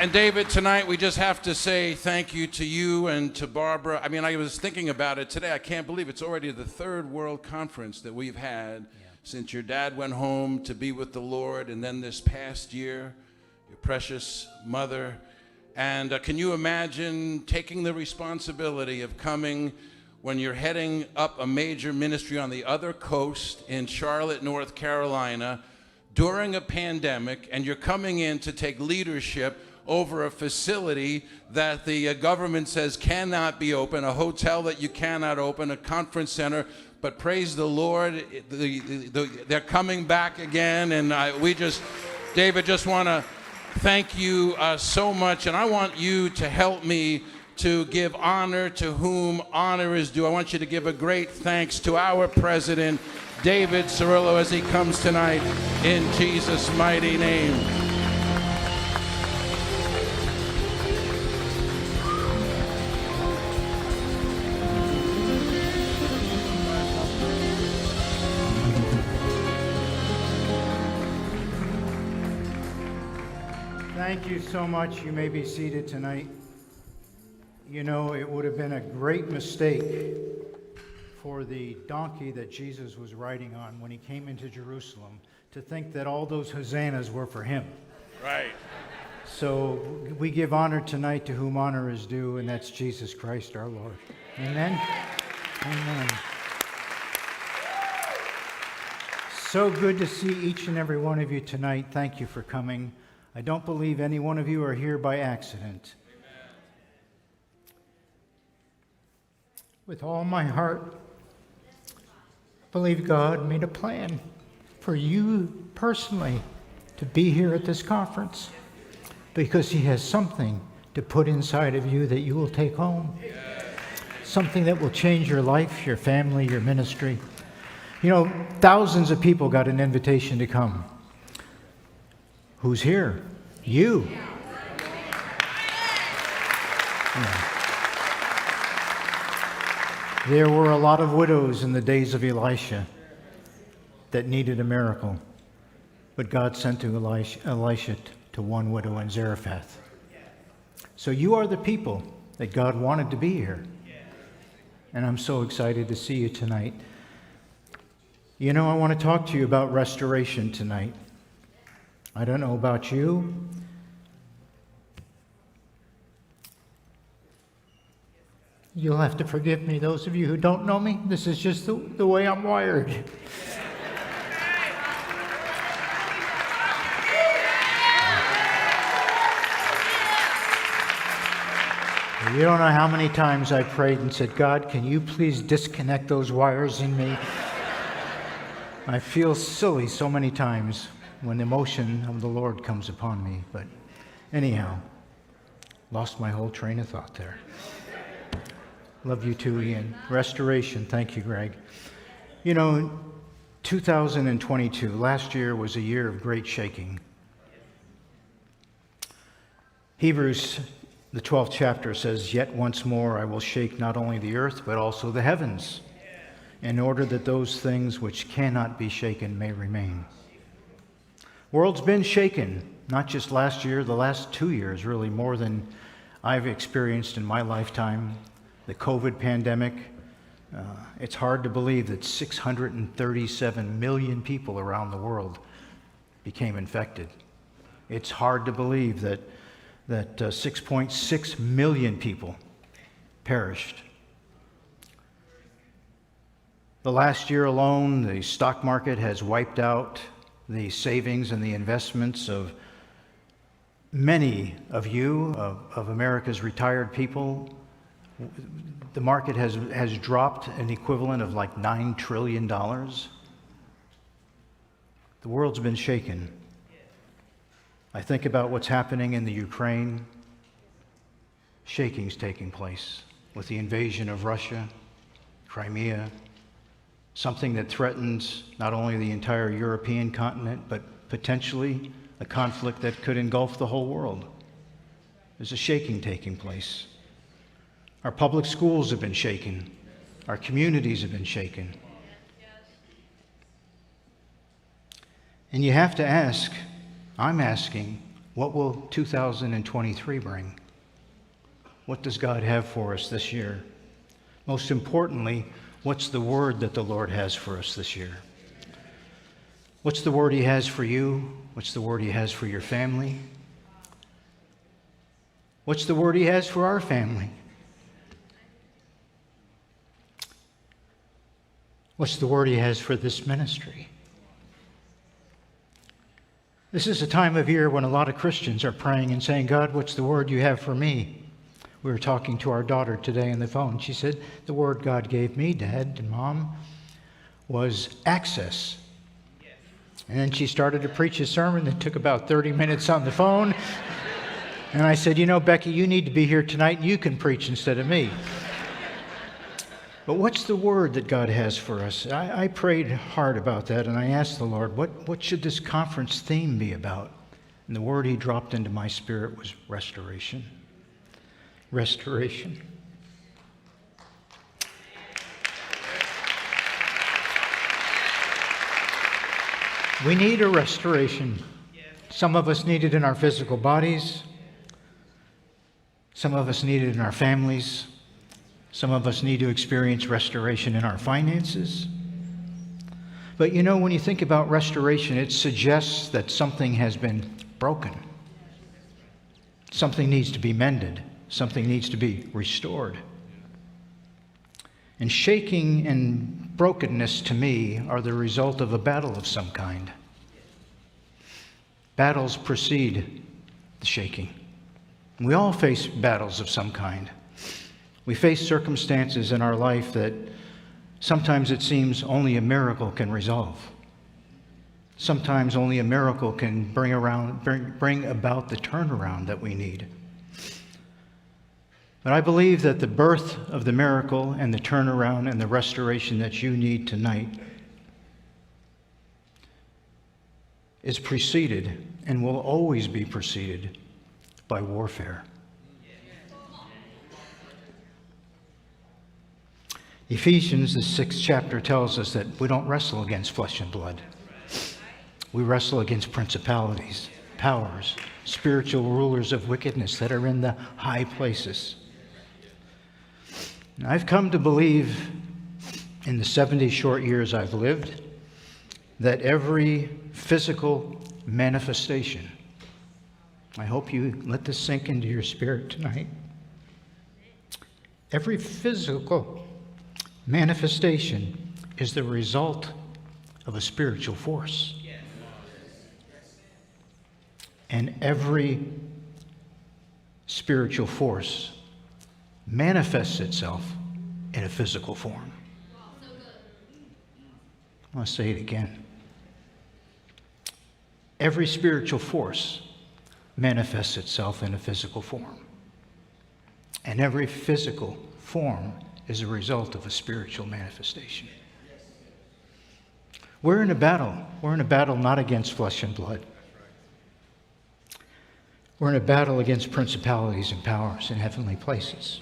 And David, tonight we just have to say thank you to you and to Barbara. I mean, I was thinking about it today. I can't believe it's already the third World Conference that we've had since your dad went home to be with the Lord, and then this past year, your precious mother. And can you imagine taking the responsibility of coming when you're heading up a major ministry on the other coast in Charlotte, North Carolina, during a pandemic, and you're coming in to take leadership over a facility that the government says cannot be open, a hotel that you cannot open, a conference center. But praise the Lord, they're coming back again, and David, just want to thank you so much, and I want you to help me to give honor to whom honor is due. I want you to give a great thanks to our president, David Cerullo, as he comes tonight in Jesus' mighty name. Thank you so much. You may be seated tonight. You know, it would have been a great mistake for the donkey that Jesus was riding on when he came into Jerusalem to think that all those hosannas were for him. Right. So we give honor tonight to whom honor is due, and that's Jesus Christ our Lord. Amen. Amen. So good to see each and every one of you tonight. Thank you for coming. I don't believe any one of you are here by accident. Amen. With all my heart, I believe God made a plan for you personally to be here at this conference because He has something to put inside of you that you will take home. Something that will change your life, your family, your ministry. You know, thousands of people got an invitation to come. Who's here? You. Yeah. There were a lot of widows in the days of Elisha that needed a miracle, but God sent to Elisha to one widow in Zarephath. So you are the people that God wanted to be here, and I'm so excited to see you tonight. You know, I want to talk to you about restoration tonight. I don't know about you. You'll have to forgive me, those of you who don't know me. This is just the way I'm wired. You don't know how many times I prayed and said, God, can you please disconnect those wires in me? I feel silly so many times when the emotion of the Lord comes upon me. But anyhow, lost my whole train of thought there. Love you too, Ian. Restoration. Thank you, Greg. You know, 2022, last year was a year of great shaking. Hebrews, the 12th chapter says, "Yet once more I will shake not only the earth, but also the heavens, in order that those things which cannot be shaken may remain." World's been shaken, not just last year, the last 2 years, really more than I've experienced in my lifetime. The COVID pandemic, it's hard to believe that 637 million people around the world became infected. It's hard to believe that 6.6 million people perished. The last year alone, the stock market has wiped out the savings and the investments of many of you, of America's retired people. The market has dropped an equivalent of like $9 trillion. The world's been shaken. I think about what's happening in the Ukraine. Shaking's taking place with the invasion of Russia, Crimea, something that threatens not only the entire European continent, but potentially a conflict that could engulf the whole world. There's a shaking taking place. Our public schools have been shaken. Our communities have been shaken. And you have to ask, I'm asking, What will 2023 bring? What does God have for us this year? Most importantly, what's the word that the Lord has for us this year? What's the word He has for you? What's the word He has for your family? What's the word He has for our family? What's the word He has for this ministry? This is a time of year when a lot of Christians are praying and saying, God, what's the word you have for me? We were talking to our daughter today on the phone. She said, the word God gave me, Dad and Mom, was access. And then she started to preach a sermon that took about 30 minutes on the phone. And I said, you know, Becky, you need to be here tonight and you can preach instead of me. But what's the word that God has for us? I prayed hard about that, and I asked the Lord, what should this conference theme be about? And the word He dropped into my spirit was restoration. Restoration. We need a restoration. Some of us need it in our physical bodies. Some of us need it in our families. Some of us need to experience restoration in our finances. But you know, when you think about restoration, it suggests that something has been broken. Something needs to be mended. Something needs to be restored. And shaking and brokenness to me are the result of a battle of some kind. Battles precede the shaking. We all face battles of some kind. We face circumstances in our life that sometimes it seems only a miracle can resolve. Sometimes only a miracle can bring about the turnaround that we need. But I believe that the birth of the miracle and the turnaround and the restoration that you need tonight is preceded and will always be preceded by warfare. Ephesians, the 6th chapter, tells us that we don't wrestle against flesh and blood. We wrestle against principalities, powers, spiritual rulers of wickedness that are in the high places. And I've come to believe in the 70 short years I've lived that every physical manifestation, I hope you let this sink into your spirit tonight, every physical manifestation is the result of a spiritual force. And every spiritual force manifests itself in a physical form. I want to say it again. Every spiritual force manifests itself in a physical form. And every physical form is a result of a spiritual manifestation. We're in a battle. We're in a battle not against flesh and blood. We're in a battle against principalities and powers in heavenly places.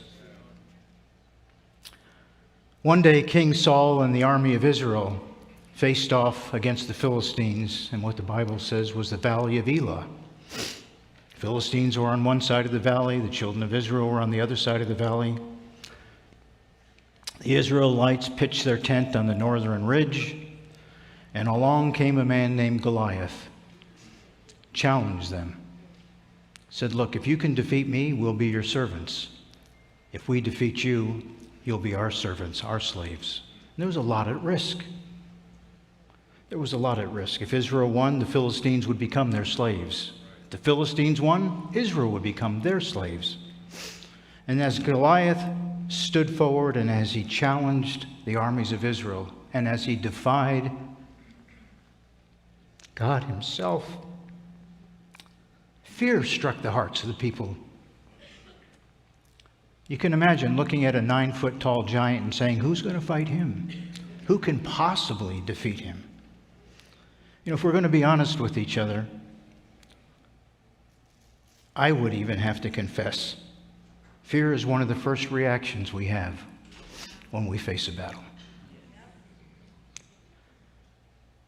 One day, King Saul and the army of Israel faced off against the Philistines in what the Bible says was the valley of Elah. Philistines were on one side of the valley. The children of Israel were on the other side of the valley. The Israelites pitched their tent on the northern ridge, and along came a man named Goliath, challenged them, said, look, if you can defeat me, we'll be your servants. If we defeat you, you'll be our servants, our slaves. And there was a lot at risk. There was a lot at risk. If Israel won, the Philistines would become their slaves. If the Philistines won, Israel would become their slaves. And as Goliath stood forward and as he challenged the armies of Israel and as he defied God himself, fear struck the hearts of the people. You can imagine looking at a 9-foot-tall giant and saying, who's going to fight him? Who can possibly defeat him? You know, if we're going to be honest with each other, I would even have to confess, fear is one of the first reactions we have when we face a battle.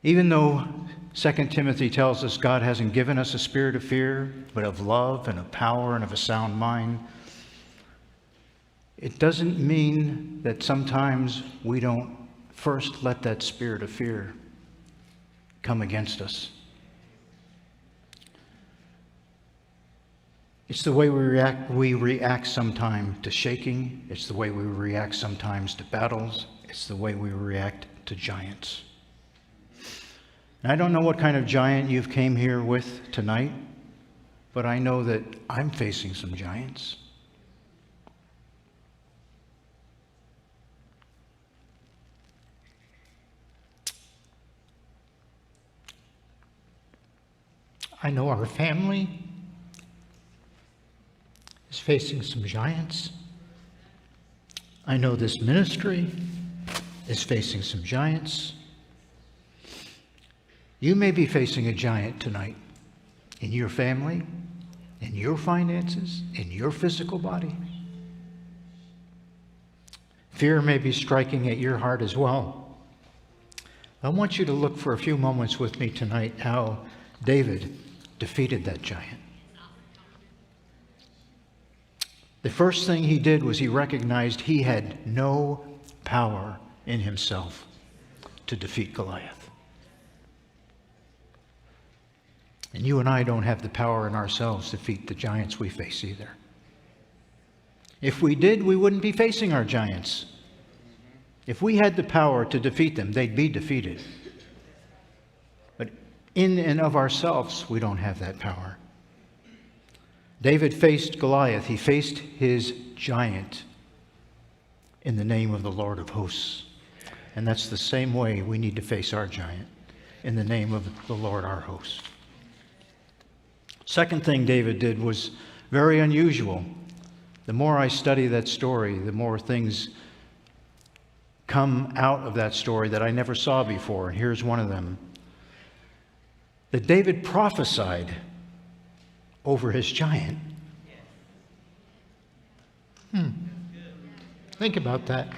Even though 2 Timothy tells us God hasn't given us a spirit of fear, but of love and of power and of a sound mind. It doesn't mean that sometimes we don't first let that spirit of fear come against us. It's the way we react sometimes to shaking. It's the way we react sometimes to battles. It's the way we react to giants. And I don't know what kind of giant you've came here with tonight, but I know that I'm facing some giants. I know our family is facing some giants. I know this ministry is facing some giants. You may be facing a giant tonight in your family, in your finances, in your physical body. Fear may be striking at your heart as well. I want you to look for a few moments with me tonight how David defeated that giant. The first thing he did was he recognized he had no power in himself to defeat Goliath. And you and I don't have the power in ourselves to defeat the giants we face either. If we did, we wouldn't be facing our giants. If we had the power to defeat them, they'd be defeated. But in and of ourselves, we don't have that power. David faced Goliath. He faced his giant in the name of the Lord of hosts. And that's the same way we need to face our giant, in the name of the Lord our host. Second thing David did was very unusual. The more I study that story, the more things come out of that story that I never saw before. And here's one of them. That David prophesied over his giant. Think about that.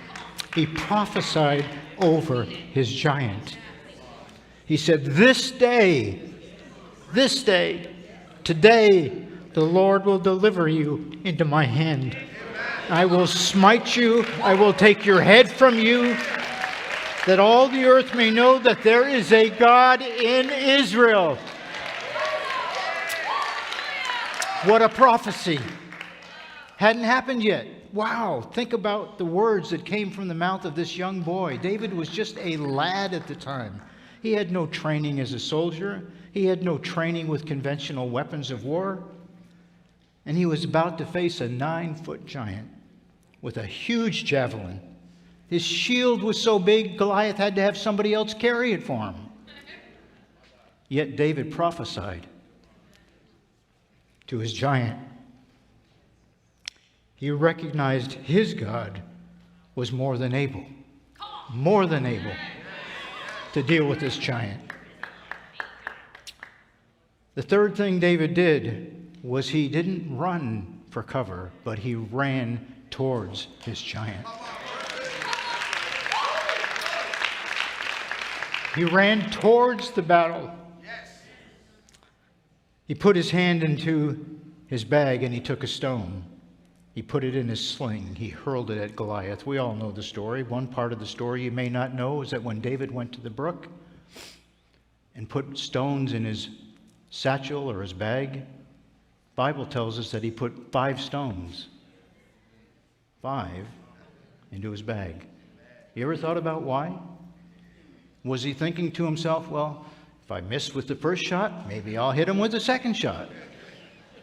He prophesied over his giant. He said, this day, today, the Lord will deliver you into my hand. I will smite you. I will take your head from you, that all the earth may know that there is a God in Israel. What a prophecy. Hadn't happened yet. Wow, think about the words that came from the mouth of this young boy. David was just a lad at the time. He had no training as a soldier. He had no training with conventional weapons of war. And he was about to face a 9-foot giant with a huge javelin. His shield was so big, Goliath had to have somebody else carry it for him. Yet David prophesied to his giant. He recognized his God was more than able to deal with this giant. The third thing David did was he didn't run for cover, but he ran towards his giant. He ran towards the battle. He put his hand into his bag and he took a stone. He put it in his sling. He hurled it at Goliath. We all know the story. One part of the story you may not know is that when David went to the brook and put stones in his satchel or his bag, the Bible tells us that he put 5 stones, 5, into his bag. You ever thought about why? Was he thinking to himself, well, if I miss with the first shot, maybe I'll hit him with the second shot.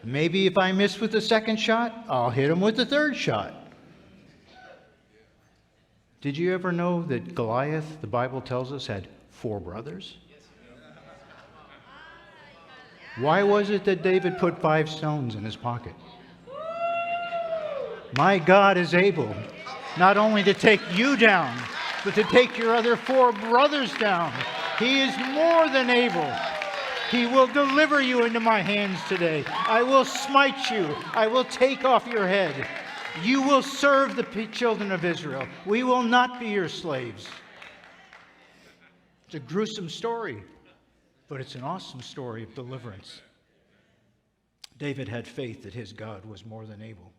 Maybe if I miss with the second shot, I'll hit him with the third shot. Did you ever know that Goliath, the Bible tells us, had 4 brothers? Why was it that David put 5 stones in his pocket? My God is able not only to take you down, but to take your other 4 brothers down. He is more than able. He will deliver you into my hands today. I will smite you. I will take off your head. You will serve the children of Israel. We will not be your slaves. It's a gruesome story. But it's an awesome story of deliverance. David had faith that his God was more than able.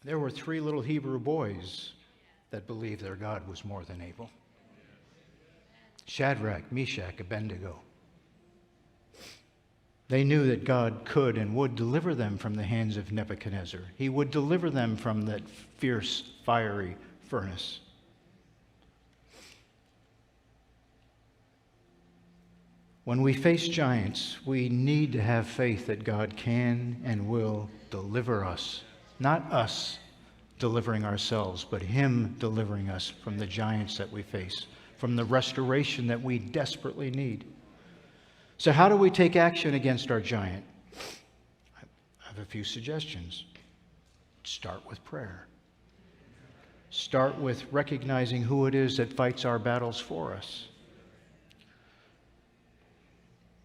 There were 3 little Hebrew boys that believed their God was more than able. Shadrach, Meshach, Abednego. They knew that God could and would deliver them from the hands of Nebuchadnezzar. He would deliver them from that fierce, fiery furnace. When we face giants, we need to have faith that God can and will deliver us. Not us delivering ourselves, but Him delivering us from the giants that we face, from the restoration that we desperately need. So how do we take action against our giant? I have a few suggestions. Start with prayer. Start with recognizing who it is that fights our battles for us.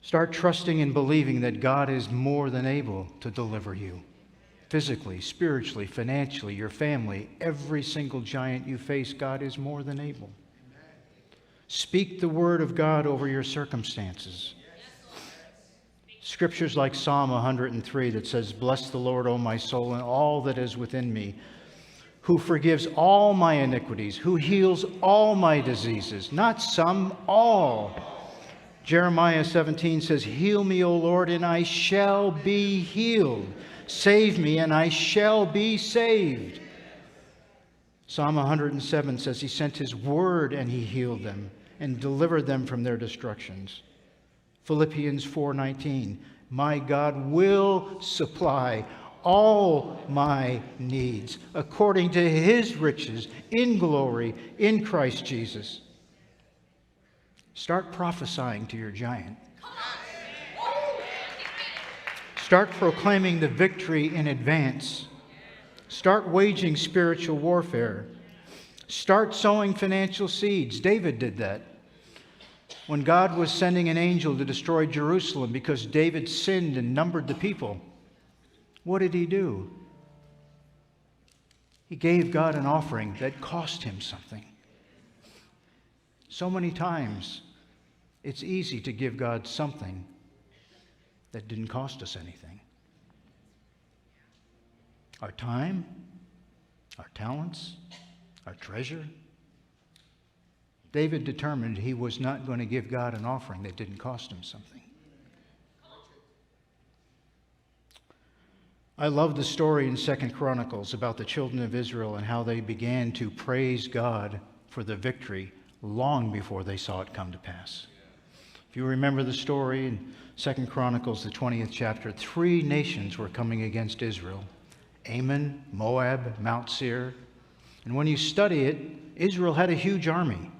Start trusting and believing that God is more than able to deliver you. Physically, spiritually, financially, your family, every single giant you face, God is more than able. Speak the word of God over your circumstances. Scriptures like Psalm 103 that says, "Bless the Lord, O my soul, and all that is within me, who forgives all my iniquities, who heals all my diseases," not some, all. Jeremiah 17 says, "Heal me, O Lord, and I shall be healed. Save me, and I shall be saved." Psalm 107 says He sent His word and He healed them and delivered them from their destructions. Philippians 4:19, "My God will supply all my needs according to His riches in glory in Christ Jesus." Start prophesying to your giant. Start proclaiming the victory in advance. Start waging spiritual warfare. Start sowing financial seeds. David did that. When God was sending an angel to destroy Jerusalem because David sinned and numbered the people, what did he do? He gave God an offering that cost him something. So many times, it's easy to give God something that didn't cost us anything. Our time, our talents, our treasure. David determined he was not going to give God an offering that didn't cost him something. I love the story in 2 Chronicles about the children of Israel and how they began to praise God for the victory long before they saw it come to pass. If you remember the story in 2 Chronicles, the 20th chapter, 3 nations were coming against Israel: Ammon, Moab, Mount Seir. And when you study it, Israel had a huge army.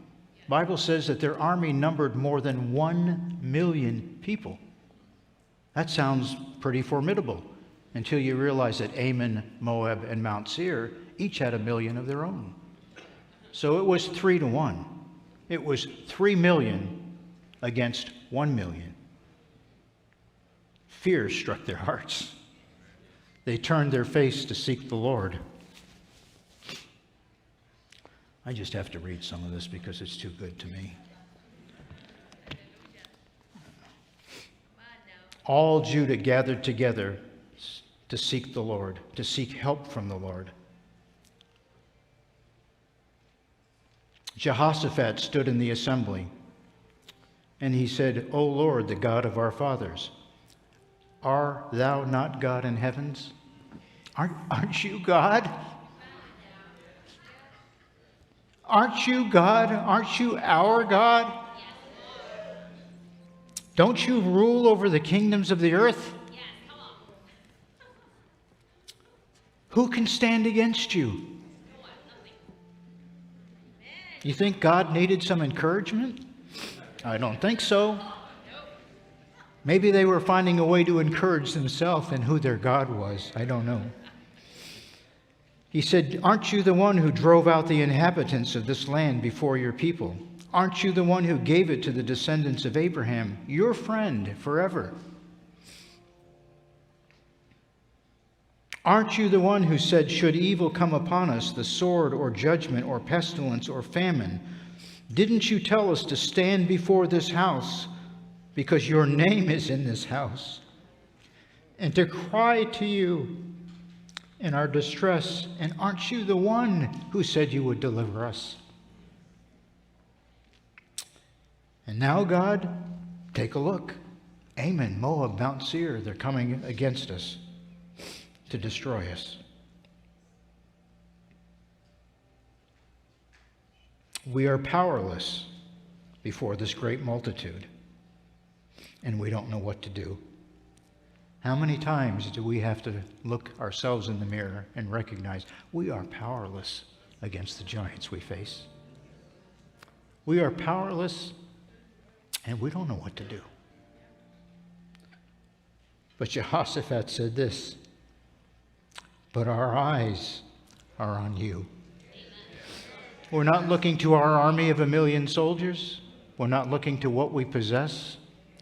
The Bible says that their army numbered more than 1 million people. That sounds pretty formidable until you realize that Ammon, Moab, and Mount Seir each had 1 million of their own. So it was 3 to 1. It was 3 million against 1 million. Fear struck their hearts. They turned their face to seek the Lord. I just have to read some of this because it's too good to me. All Judah gathered together to seek the Lord, to seek help from the Lord. Jehoshaphat stood in the assembly, and he said, "O Lord, the God of our fathers, are thou not God in heavens?" Aren't you God? Aren't you God? Aren't you our God? Don't you rule over the kingdoms of the earth? Who can stand against you? You think God needed some encouragement? I don't think so. Maybe they were finding a way to encourage themselves in who their God was. I don't know. He said, "Aren't you the one who drove out the inhabitants of this land before your people? Aren't you the one who gave it to the descendants of Abraham, your friend, forever? Aren't you the one who said, should evil come upon us, the sword or judgment or pestilence or famine, didn't you tell us to stand before this house because your name is in this house, and to cry to you in our distress? And aren't you the one who said you would deliver us? And now, God, take a look. Ammon, Moab, Mount Seir, they're coming against us to destroy us. We are powerless before this great multitude, and we don't know what to do. How many times do we have to look ourselves in the mirror and recognize we are powerless against the giants we face? We are powerless, and we don't know what to do. But Jehoshaphat said this, but our eyes are on you. We're not looking to our army of 1,000,000 soldiers. We're not looking to what we possess.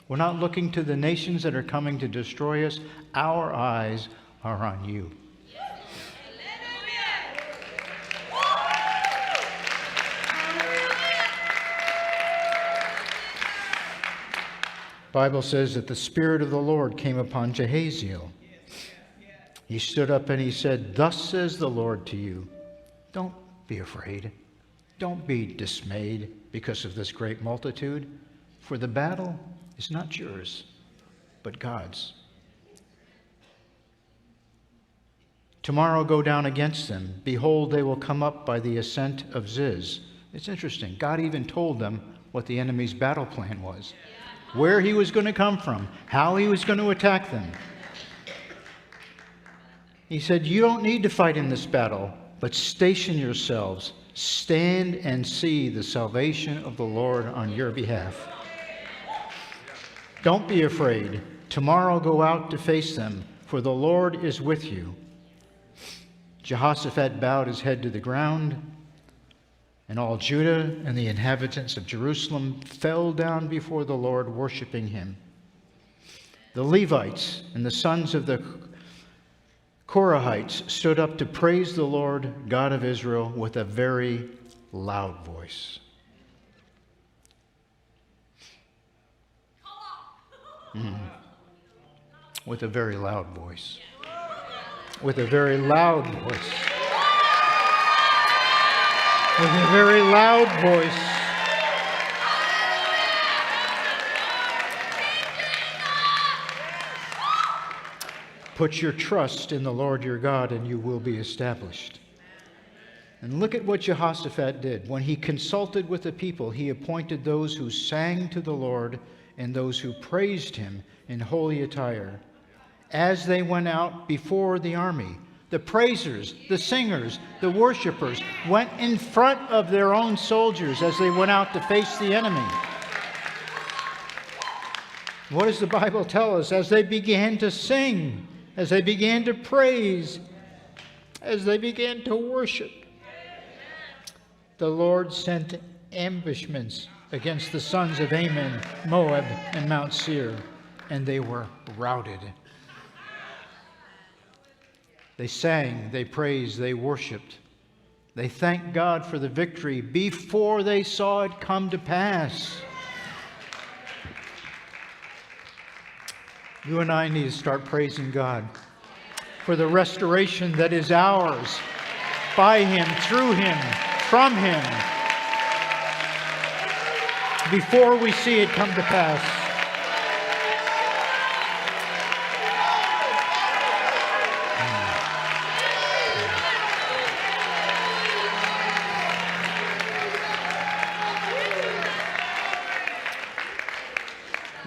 We're not looking to the nations that are coming to destroy us. Our eyes are on you. The Bible says that the Spirit of the Lord came upon Jehaziel. He stood up and he said, thus says the Lord to you, don't be afraid. Don't be dismayed because of this great multitude, for the battle is not yours, but God's. Tomorrow go down against them. Behold, they will come up by the ascent of Ziz. It's interesting. God even told them what the enemy's battle plan was, where he was going to come from, how he was going to attack them. He said, you don't need to fight in this battle, but station yourselves. Stand and see the salvation of the Lord on your behalf. Don't be afraid. Tomorrow go out to face them, for the Lord is with you. Jehoshaphat bowed his head to the ground, and all Judah and the inhabitants of Jerusalem fell down before the Lord, worshiping him. The Levites and the sons of the Korahites stood up to praise the Lord God of Israel with a very loud voice. With a very loud voice. With a very loud voice. With a very loud voice. Put your trust in the Lord your God, and you will be established. And look at what Jehoshaphat did. When he consulted with the people, he appointed those who sang to the Lord and those who praised him in holy attire. As they went out before the army, the praisers, the singers, the worshipers went in front of their own soldiers as they went out to face the enemy. What does the Bible tell us? As they began to sing, as they began to praise, as they began to worship, the Lord sent ambushments against the sons of Ammon, Moab, and Mount Seir, and they were routed. They sang, they praised, they worshiped. They thanked God for the victory before they saw it come to pass. You and I need to start praising God for the restoration that is ours by him, through him, from him, before we see it come to pass.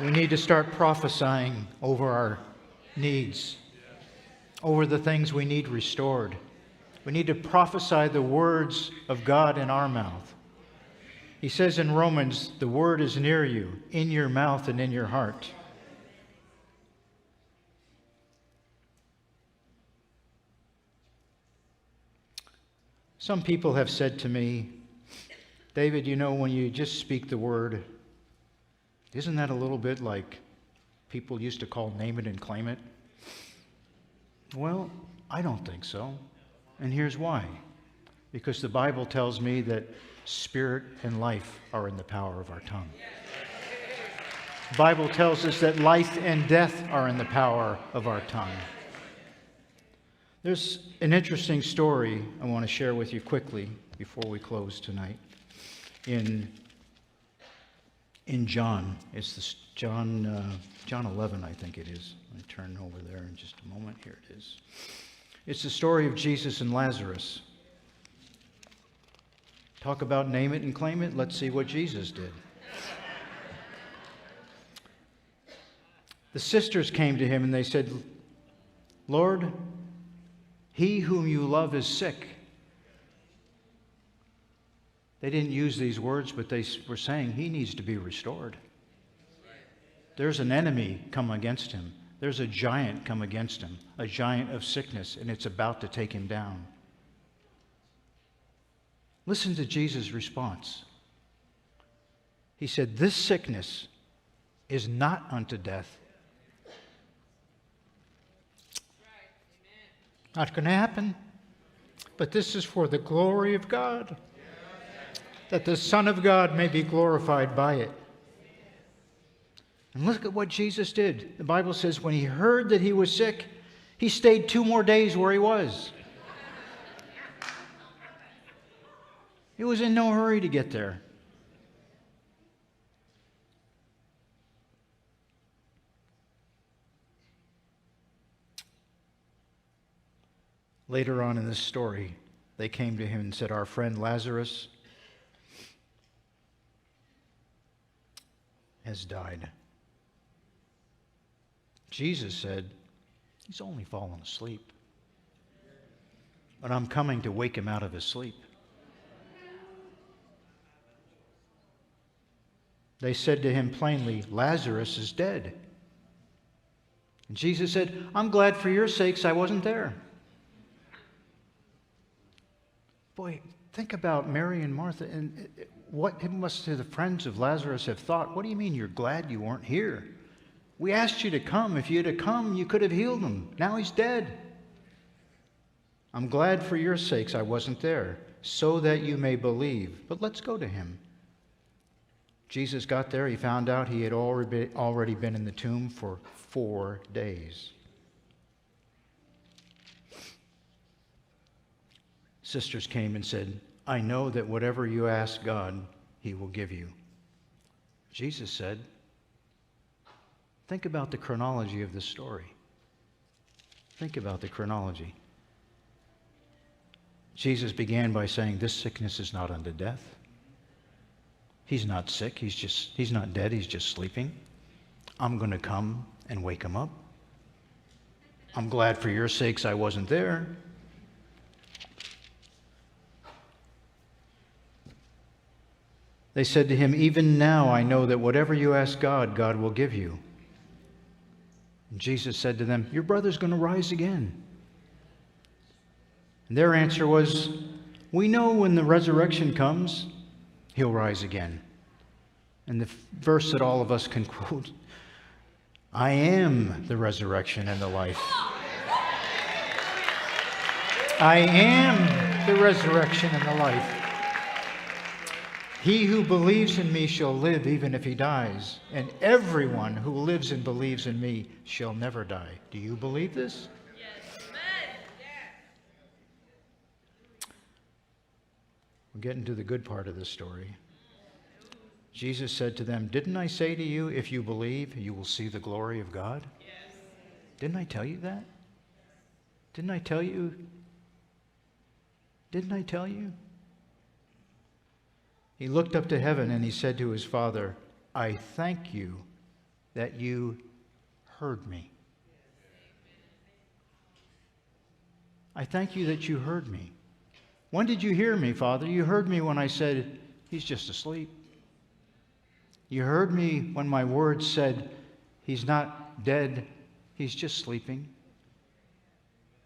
We need to start prophesying over our needs, over the things we need restored. We need to prophesy the words of God in our mouth. He says in Romans, the word is near you, in your mouth and in your heart. Some people have said to me, David, you know, when you just speak the word, isn't that a little bit like people used to call name it and claim it? Well, I don't think so. And here's why. Because the Bible tells me that spirit and life are in the power of our tongue. The Bible tells us that life and death are in the power of our tongue. There's an interesting story I want to share with you quickly before we close tonight. In John, it's this John 11, I think it is. Let me turn over there in just a moment. Here it is. It's the story of Jesus and Lazarus. Talk about name it and claim it. Let's see what Jesus did. The sisters came to him and they said, Lord, he whom you love is sick. They didn't use these words, but they were saying he needs to be restored. There's an enemy come against him. There's a giant come against him, a giant of sickness, and it's about to take him down. Listen to Jesus' response. He said, this sickness is not unto death. Not going to happen. But this is for the glory of God, that the Son of God may be glorified by it. And look at what Jesus did. The Bible says when he heard that he was sick, he stayed 2 more days where he was. He was in no hurry to get there. Later on in this story, they came to him and said, our friend Lazarus has died. Jesus said, he's only fallen asleep. But I'm coming to wake him out of his sleep. They said to him plainly, Lazarus is dead. And Jesus said, I'm glad for your sakes I wasn't there. Boy, think about Mary and Martha and what must the friends of Lazarus have thought. What do you mean you're glad you weren't here? We asked you to come. If you'd have come, you could have healed him. Now he's dead. I'm glad for your sakes I wasn't there, so that you may believe. But let's go to him. Jesus got there. He found out he had already been in the tomb for 4 days. Sisters came and said, I know that whatever you ask God, he will give you. Jesus said, think about the chronology of this story. Think about the chronology. Jesus began by saying, this sickness is not unto death. He's not sick. He's not dead. He's just sleeping. I'm going to come and wake him up. I'm glad for your sakes I wasn't there. They said to him, even now I know that whatever you ask God, God will give you. And Jesus said to them, your brother's going to rise again. And their answer was, we know when the resurrection comes, he'll rise again. And the verse that all of us can quote, I am the resurrection and the life. I am the resurrection and the life. He who believes in me shall live even if he dies, and everyone who lives and believes in me shall never die. Do you believe this? Yes. We're getting to the good part of this story. Jesus said to them, didn't I say to you, if you believe, you will see the glory of God? Yes. Didn't I tell you that? Didn't I tell you? Didn't I tell you? He looked up to heaven and he said to his Father, I thank you that you heard me. I thank you that you heard me. When did you hear me, Father? You heard me when I said, he's just asleep. You heard me when my words said, he's not dead, he's just sleeping.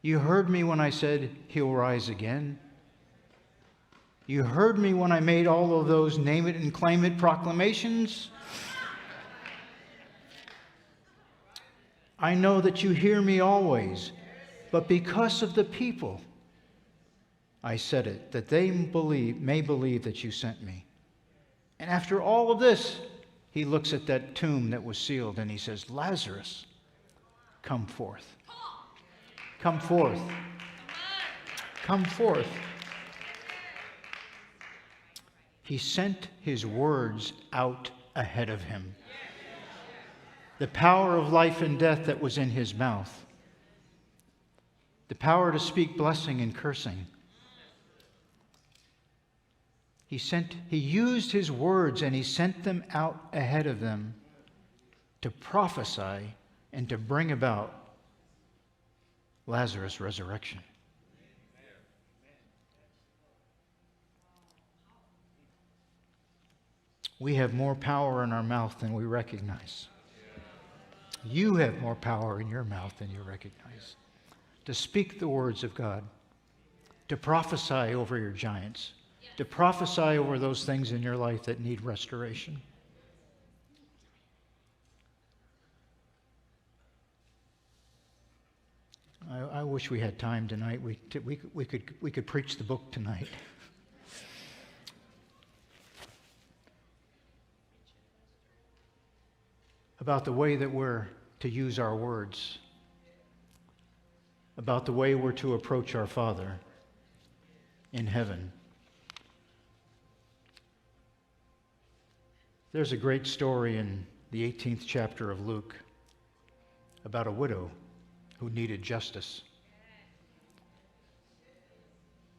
You heard me when I said, he'll rise again. You heard me when I made all of those name it and claim it proclamations. I know that you hear me always. But because of the people, I said it, that they may believe that you sent me. And after all of this, he looks at that tomb that was sealed and he says, Lazarus, come forth. Come forth. Come forth. He sent his words out ahead of him. The power of life and death that was in his mouth. The power to speak blessing and cursing. He used his words and he sent them out ahead of them to prophesy and to bring about Lazarus' resurrection. We have more power in our mouth than we recognize. You have more power in your mouth than you recognize. To speak the words of God, to prophesy over your giants, to prophesy over those things in your life that need restoration. I wish we had time tonight. We could preach the book tonight. About the way that we're to use our words, about the way we're to approach our Father in heaven. There's a great story in the 18th chapter of Luke about a widow who needed justice.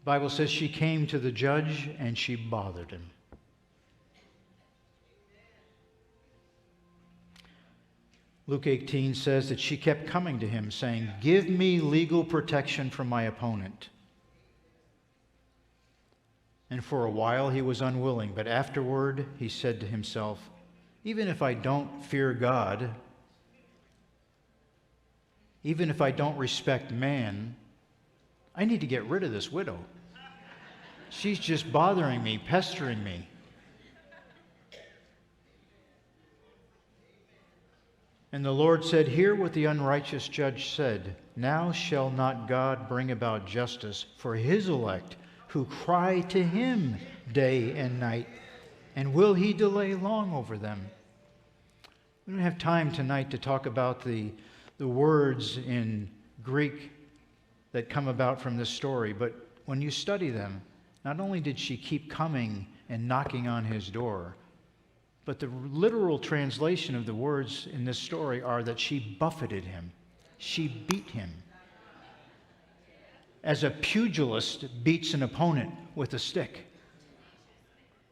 The Bible says she came to the judge and she bothered him. Luke 18 says that she kept coming to him saying, "Give me legal protection from my opponent." And for a while he was unwilling, but afterward he said to himself, even if I don't fear God, even if I don't respect man, I need to get rid of this widow. She's just bothering me, pestering me. And the Lord said, "Hear what the unrighteous judge said. Now shall not God bring about justice for his elect who cry to him day and night? And will he delay long over them?" We don't have time tonight to talk about the words in Greek that come about from this story, but when you study them, not only did she keep coming and knocking on his door, but the literal translation of the words in this story are that she buffeted him. She beat him. As a pugilist beats an opponent with a stick.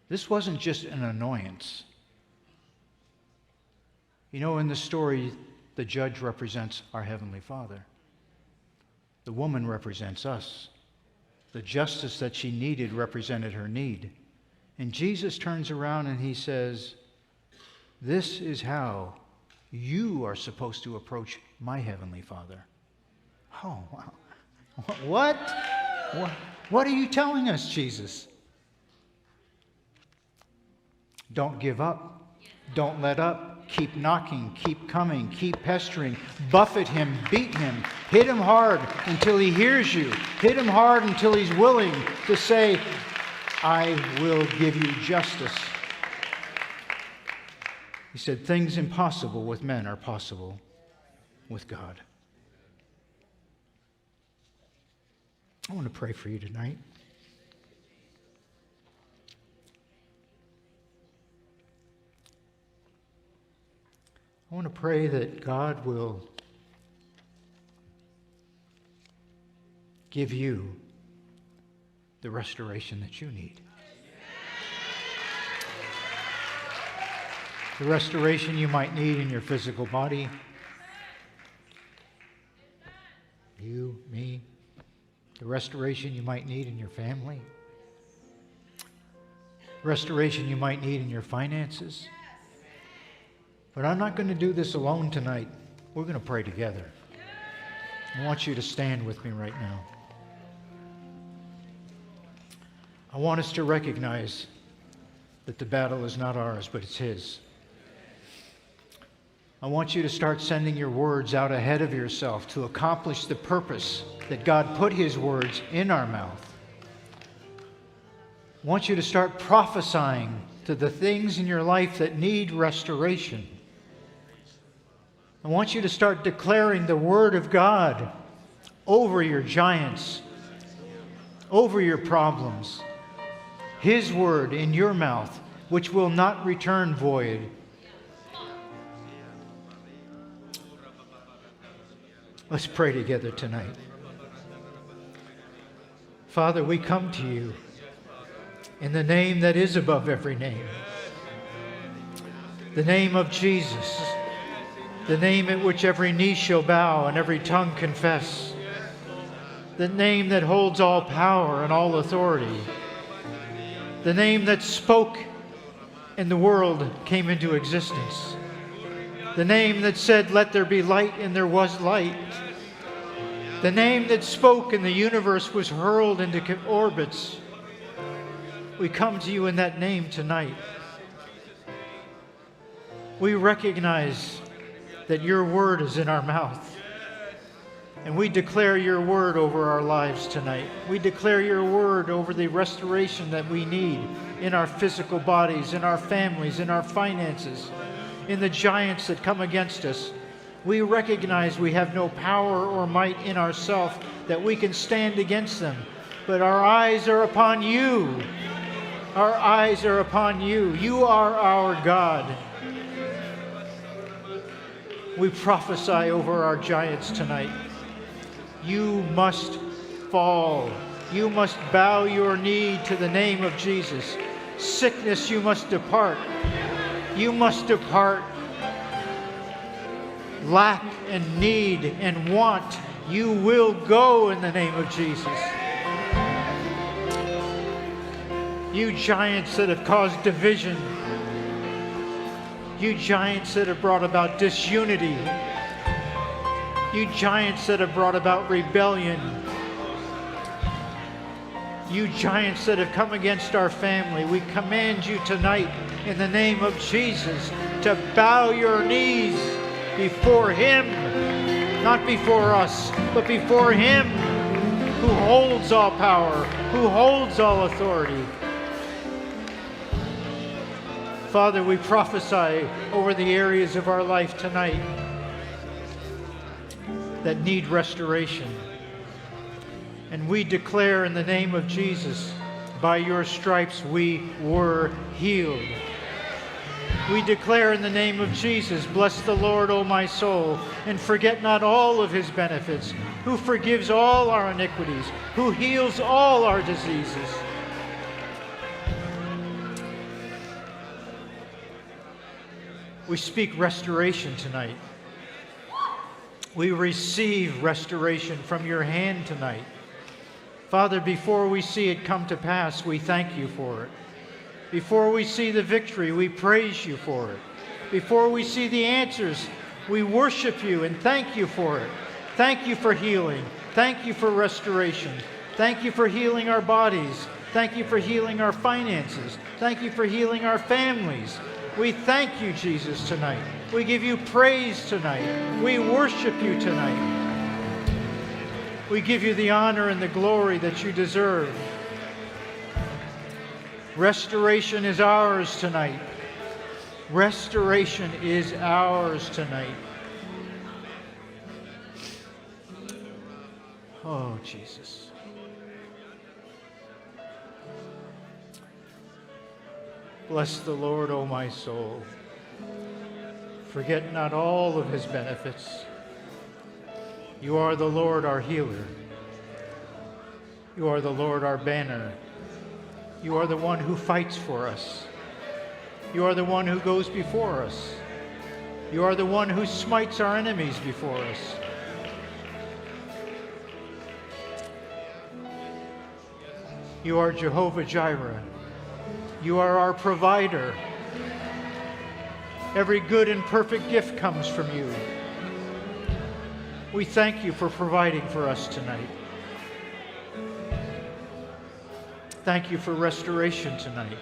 This wasn't just an annoyance. You know, in the story, the judge represents our Heavenly Father. The woman represents us. The justice that she needed represented her need. And Jesus turns around and he says, "This is how you are supposed to approach my Heavenly Father." Oh, wow. What? What are you telling us, Jesus? Don't give up. Don't let up. Keep knocking. Keep coming. Keep pestering. Buffet him. Beat him. Hit him hard until he hears you. Hit him hard until he's willing to say, "I will give you justice." He said, things impossible with men are possible with God. I want to pray for you tonight. I want to pray that God will give you the restoration that you need. The restoration you might need in your physical body. You, me. The restoration you might need in your family. Restoration you might need in your finances. But I'm not going to do this alone tonight. We're going to pray together. I want you to stand with me right now. I want us to recognize that the battle is not ours, but it's His. I want you to start sending your words out ahead of yourself to accomplish the purpose that God put His words in our mouth. I want you to start prophesying to the things in your life that need restoration. I want you to start declaring the Word of God over your giants, over your problems. His Word in your mouth, which will not return void. Let's pray together tonight. Father, we come to you in the name that is above every name, the name of Jesus, the name at which every knee shall bow and every tongue confess, the name that holds all power and all authority, the name that spoke and the world came into existence, the name that said, "Let there be light," and there was light. The name that spoke and the universe was hurled into orbits. We come to you in that name tonight. We recognize that your word is in our mouth. And we declare your word over our lives tonight. We declare your word over the restoration that we need in our physical bodies, in our families, in our finances, in the giants that come against us. We recognize we have no power or might in ourselves that we can stand against them. But our eyes are upon you. Our eyes are upon you. You are our God. We prophesy over our giants tonight. You must fall. You must bow your knee to the name of Jesus. Sickness, you must depart. You must depart. Lack and need and want, you will go in the name of Jesus. You giants that have caused division, you giants that have brought about disunity, you giants that have brought about rebellion, you giants that have come against our family, we command you tonight in the name of Jesus to bow your knees before Him, not before us, but before Him who holds all power, who holds all authority. Father, we prophesy over the areas of our life tonight that need restoration. And we declare in the name of Jesus, by your stripes we were healed. We declare in the name of Jesus, bless the Lord, O my soul, and forget not all of His benefits, who forgives all our iniquities, who heals all our diseases. We speak restoration tonight. We receive restoration from your hand tonight. Father, before we see it come to pass, we thank you for it. Before we see the victory, we praise you for it. Before we see the answers, we worship you and thank you for it. Thank you for healing. Thank you for restoration. Thank you for healing our bodies. Thank you for healing our finances. Thank you for healing our families. We thank you, Jesus, tonight. We give you praise tonight. We worship you tonight. We give you the honor and the glory that you deserve. Restoration is ours tonight. Restoration is ours tonight. Oh, Jesus. Bless the Lord, O my soul. Forget not all of His benefits. You are the Lord our healer. You are the Lord our banner. You are the one who fights for us. You are the one who goes before us. You are the one who smites our enemies before us. You are Jehovah Jireh. You are our provider. Every good and perfect gift comes from you. We thank you for providing for us tonight. Thank you for restoration tonight.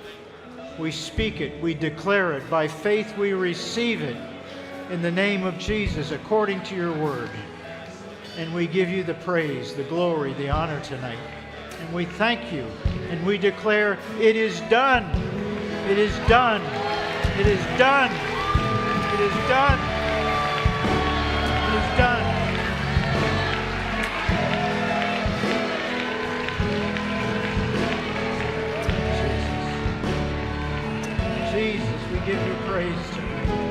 We speak it, we declare it. By faith we receive it. in the name of Jesus, according to your word. And we give you the praise, the glory, the honor tonight. And we thank you, and we declare it is done. It is done. It is done. It is done. It is done. Jesus, we give you praise tonight.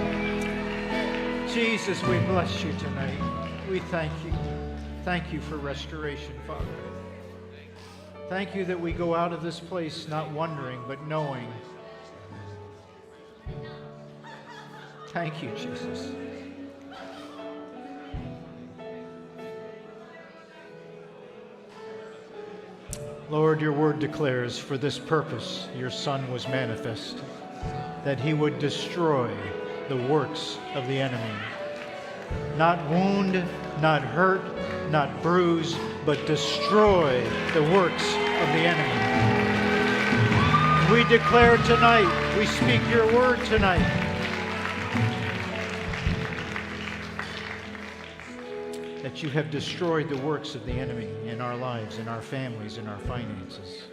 Jesus, we bless you tonight. We thank you. Thank you for restoration, Father. Thank you that we go out of this place not wondering, but knowing. Thank you, Jesus. Lord, your word declares, for this purpose your Son was manifest, that he would destroy the works of the enemy. Not wound, not hurt, not bruise, but destroy the works of the enemy. We declare tonight, we speak your word tonight, that you have destroyed the works of the enemy in our lives, in our families, in our finances.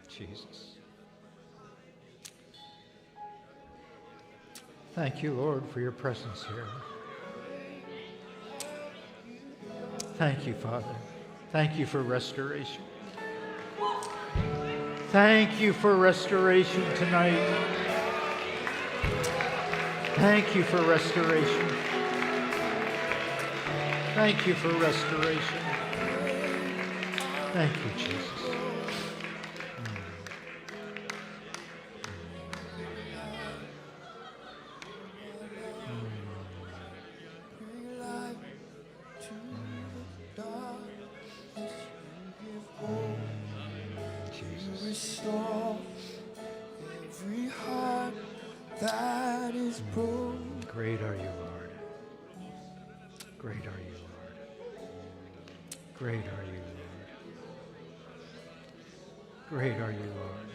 Jesus. Thank you, Lord, for your presence here. Thank you, Father. Thank you for restoration. Thank you for restoration tonight. Thank you for restoration. Thank you for restoration. Thank you, Jesus. Restore every heart that is broken. Great are you, Lord. Great are you, Lord. Great are you, Lord. Great are you, Lord.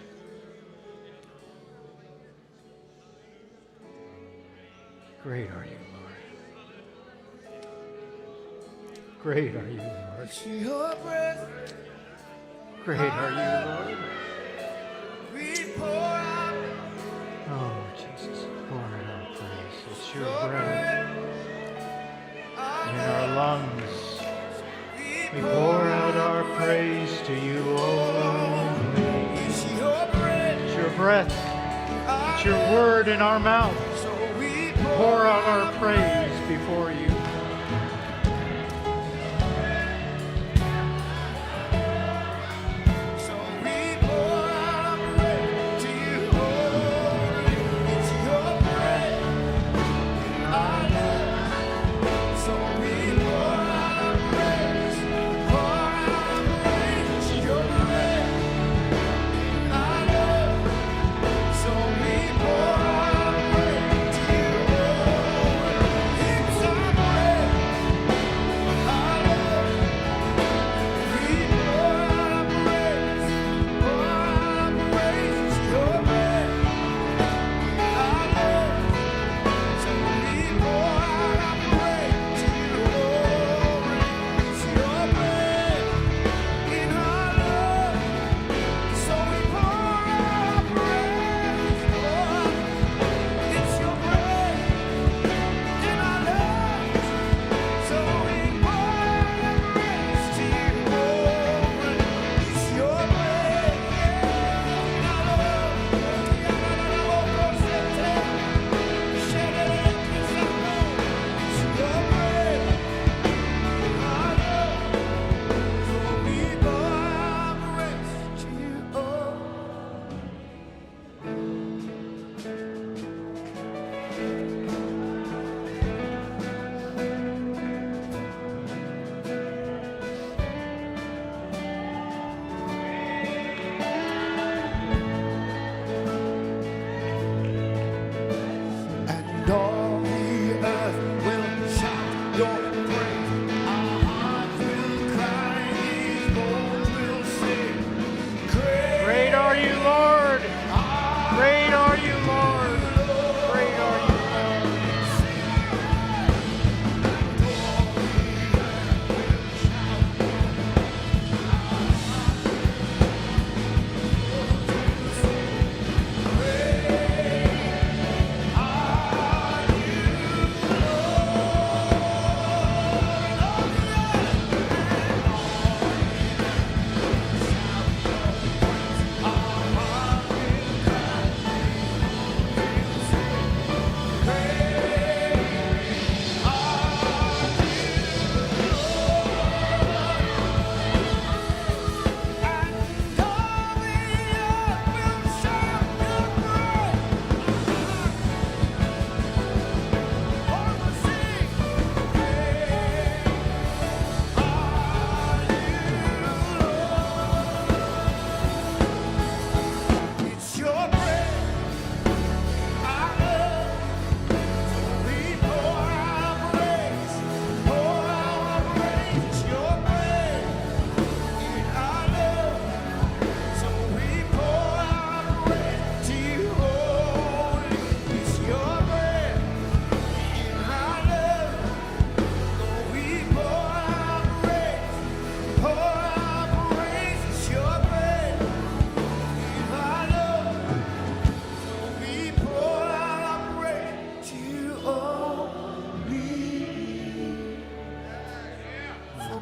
Great are you, Lord. Great are you, Lord. Your breath, Great are you, Lord. we pour out Oh, Jesus, pour out our praise. It's your breath in our lungs. We pour out our praise to you, O Lord. it's your breath, It's your breath. It's your word in our mouth. so we Pour out our praise before you. So we pour out our praise to you, Lord. It's your breath, our love. So we pour out our praise, pour out our praise. It's your breath, our love. So we pour out our praise to you, Lord. It's our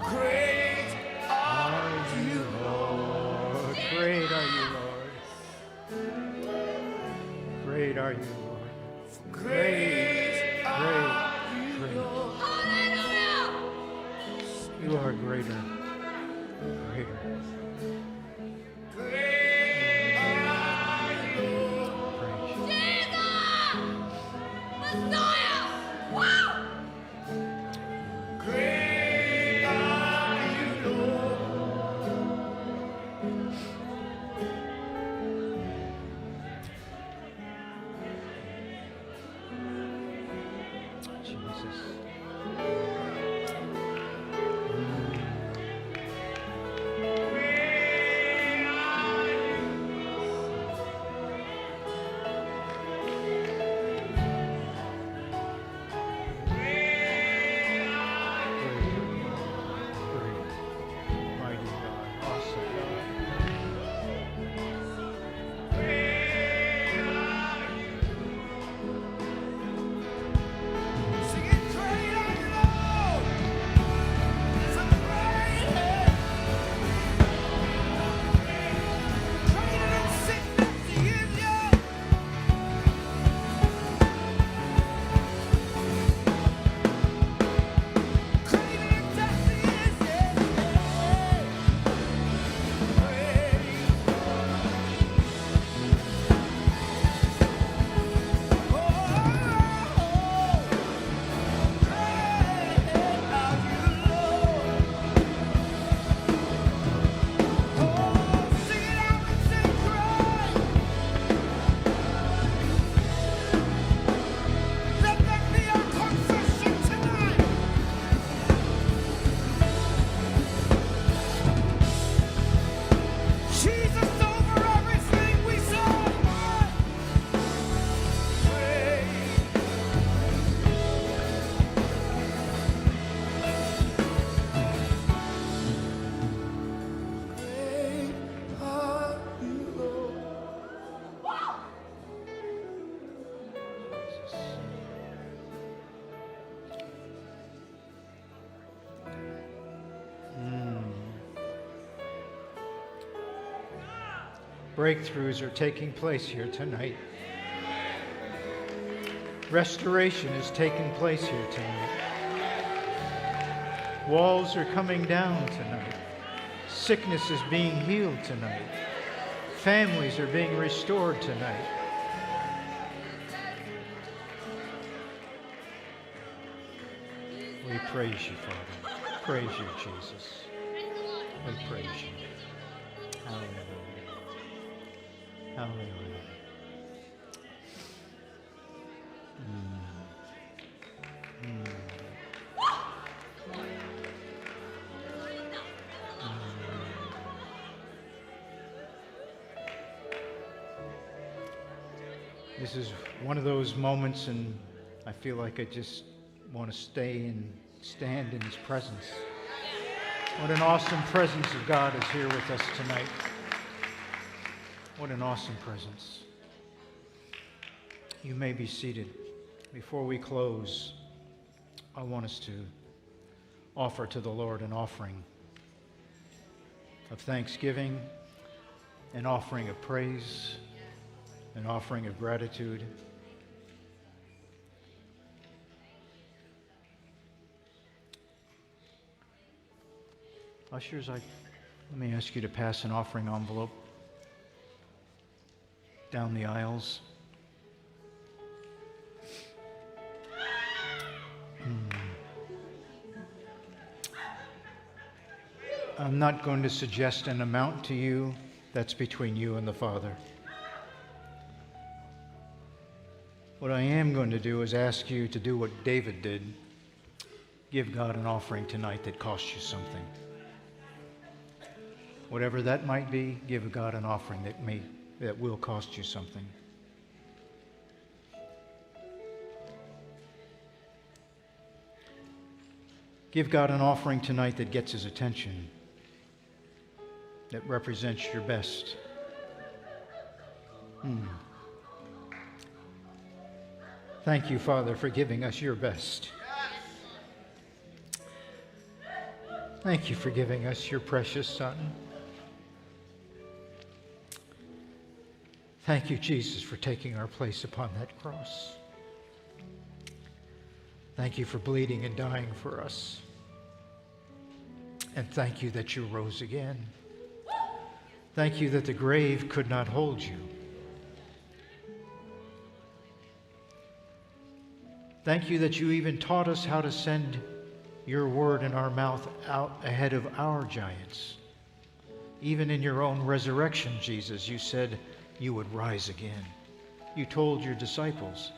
Great are you, Lord. Great are you, Lord. Great are you, Lord. great are you, Great. Lord. You are greater. Greater. Great are you, Lord. Praise you. Great are you, Lord. Jesus. Mighty God, awesome God. Sing it, great are you, Lord. So great. Greater than sickness, He is, yeah. Greater than death, He is, yeah. Great. Oh, great are you, Lord. Oh, sing it out and say great. Let that be our confession tonight. Jesus over everything we saw. Great. Great are you, Lord. Breakthroughs are taking place here tonight. Restoration is taking place here tonight. Walls are coming down tonight. Sickness is being healed tonight. Families are being restored tonight. We praise you, Father. Praise you, Jesus. We praise you. Hallelujah. Hallelujah. This is one of those moments, and I feel like I just want to stay and stand in His presence. What an awesome presence of God is here with us tonight. What an awesome presence. You may be seated. Before we close, I want us to offer to the Lord an offering of thanksgiving, an offering of praise, an offering of gratitude. Ushers, let me ask you to pass an offering envelope down the aisles. I'm not going to suggest an amount to you. That's between you and the Father. What I am going to do is ask you to do what David did. Give God an offering tonight that costs you something. Whatever that might be, give God an offering that will cost you something. Give God an offering tonight that gets His attention, that represents your best. Thank you, Father, for giving us your best. Thank you for giving us your precious Son. Thank you, Jesus, for taking our place upon that cross. Thank you for bleeding and dying for us. And thank you that you rose again. Thank you that the grave could not hold you. Thank you that you even taught us how to send your word in our mouth out ahead of our giants. Even in your own resurrection, Jesus, you said you would rise again. You told your disciples,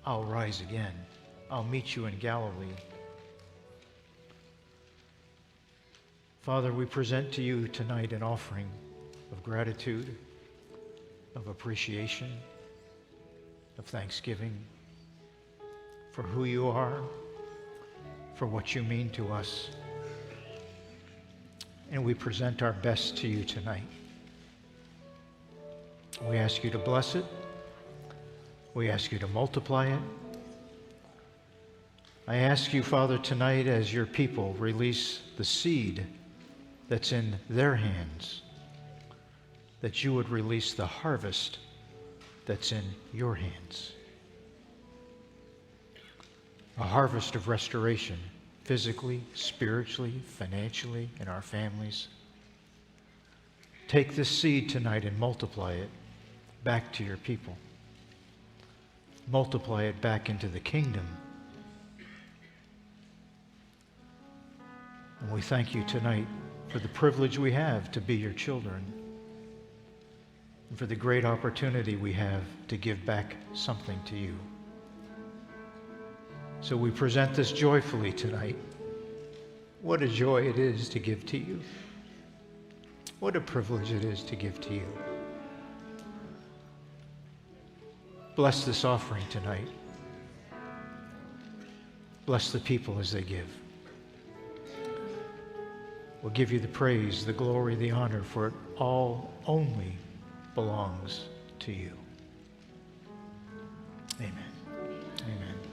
I'll rise again. I'll meet you in Galilee. Father, we present to you tonight an offering of gratitude, of appreciation, of thanksgiving for who you are, for what you mean to us. And we present our best to you tonight. We ask you to bless it. We ask you to multiply it. I ask you, Father, tonight as your people release the seed that's in their hands, that you would release the harvest that's in your hands. A harvest of restoration, physically, spiritually, financially, in our families. Take this seed tonight and multiply it back to your people. Multiply it back into the kingdom. And we thank you tonight for the privilege we have to be your children, and for the great opportunity we have to give back something to you. So we present this joyfully tonight. What a joy it is to give to you. What a privilege it is to give to you. Bless this offering tonight. Bless the people as they give. We'll give you the praise, the glory, the honor, for it all only belongs to you. Amen. Amen.